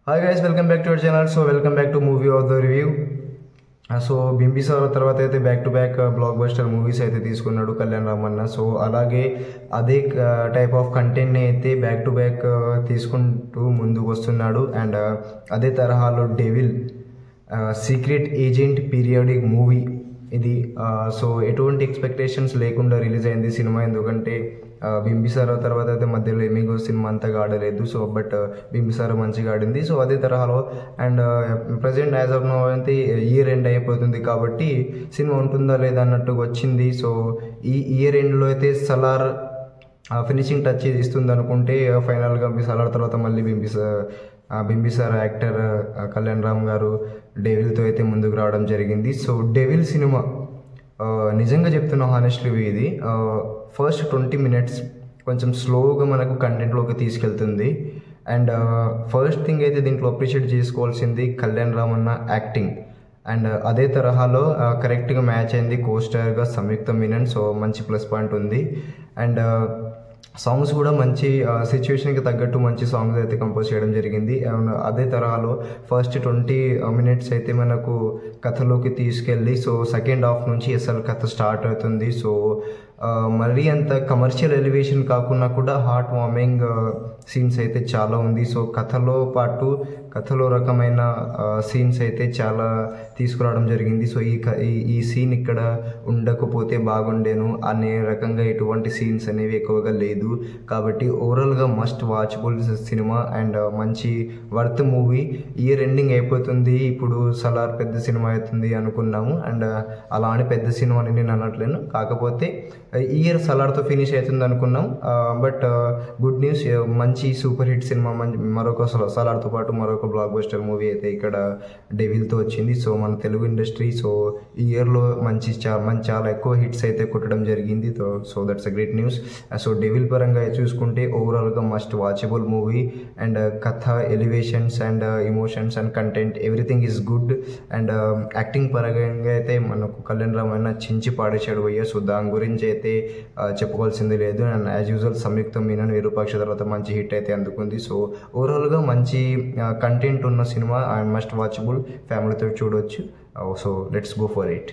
Hi guys, welcome back to our channel. So welcome back to movie of the review. So Bimbisara తర్వాత అయితే back to back block buster movies అయితే తీసుకున్నాడు Kalyan Ramanna. So అలాగే అదే type of కంటెంట్ని అయితే back to back తీసుకుంటూ ముందుకు వస్తున్నాడు. అండ్ అదే తరహాలో devil secret agent periodic movie ఇది. సో ఎటువంటి ఎక్స్పెక్టేషన్స్ లేకుండా రిలీజ్ అయింది సినిమా. ఎందుకంటే బింబిసార తర్వాత అయితే మధ్యలో ఎమిగో సినిమా అంతగా ఆడలేదు. సో బట్ బింబిసార మంచిగా ఆడింది. సో అదే తరహాలో and present as of now అయితే ఇయర్ ఎండ్ అయిపోతుంది కాబట్టి సినిమా ఉంటుందా లేదా అన్నట్టుగా వచ్చింది. సో ఈ ఇయర్ ఎండ్లో అయితే సలార్ ఫినిషింగ్ టచ్ ఇస్తుంది అనుకుంటే ఫైనల్గా సలార్ తర్వాత మళ్ళీ బింబిసార యాక్టర్ కళ్యాణ్ రామ్ గారు డెవిల్తో అయితే ముందుకు రావడం జరిగింది. సో డెవిల్ సినిమా నిజంగా చెప్తున్నా హానెస్ట్లీ ఇది ఫస్ట్ 20 minutes కొంచెం స్లోగా మనకు కంటెంట్లోకి తీసుకెళ్తుంది. అండ్ ఫస్ట్ థింగ్ అయితే దీంట్లో అప్రిషియేట్ చేసుకోవాల్సింది కళ్యాణ్ రామ్ అన్న యాక్టింగ్. అండ్ అదే తరహాలో కరెక్ట్గా మ్యాచ్ అయింది కోస్టార్గా సంయుక్త మీనన్. సో మంచి ప్లస్ పాయింట్ ఉంది. అండ్ సాంగ్స్ కూడా మంచి సిచ్యువేషన్కి తగ్గట్టు మంచి సాంగ్స్ అయితే కంపోజ్ చేయడం జరిగింది. అదే తరహాలో ఫస్ట్ 20 minutes అయితే మనకు కథలోకి తీసుకెళ్ళి సో సెకండ్ హాఫ్ నుంచి అసలు కథ స్టార్ట్ అవుతుంది. సో మరీ అంత కమర్షియల్ ఎలివేషన్ కాకుండా కూడా హార్ట్ వార్మింగ్ సీన్స్ అయితే చాలా ఉంది. సో కథలో రకమైన సీన్స్ అయితే చాలా తీసుకురావడం జరిగింది. సో ఈ సీన్ ఇక్కడ ఉండకపోతే బాగుండేను అనే రకంగా ఎటువంటి సీన్స్ అనేవి ఎక్కువగా లేదు. కాబట్టి ఓవరాల్గా మస్ట్ వాచబుల్ సినిమా అండ్ మంచి వర్త్ మూవీ. ఇయర్ ఎండింగ్ అయిపోతుంది, ఇప్పుడు సలార్ పెద్ద సినిమా అవుతుంది అనుకున్నాము. అండ్ అలా అని పెద్ద సినిమా అని నేను అనట్లేను, కాకపోతే ఇయర్ సలార్తో ఫినిష్ అవుతుంది అనుకున్నాం. బట్ గుడ్ న్యూస్, మంచి సూపర్ హిట్ సినిమా, మరొక సలార్తో పాటు మరొక బ్లాక్ బస్టర్ మూవీ అయితే ఇక్కడ డెవిల్తో వచ్చింది. సో మన తెలుగు ఇండస్ట్రీ సో ఈ ఇయర్లో చాలా ఎక్కువ హిట్స్ అయితే కొట్టడం జరిగింది. So that's a great news. So devil పరంగా చూసుకుంటే ఓవరాల్గా మస్ట్ వాచబుల్ మూవీ. అండ్ కథ, elevations and emotions and content everything is good. And acting పరంగా అయితే మనకు కళ్యాణ్ రామ్ అయినా చించి పాడేశాడు పోయా. సో దాని గురించి అయితే చెప్పుకోవాల్సింది లేదు. అండ్ యాజ్ యూజువల్ సంయుక్త మీనన్ విరూపాక్ష తర్వాత మంచి హిట్ అయితే అందుకుంది. సో ఓవరాల్గా మంచి కంటెంట్ ఉన్న సినిమా అండ్ మస్ట్ వాచబుల్, ఫ్యామిలీతో చూడవచ్చు. So let's go for it.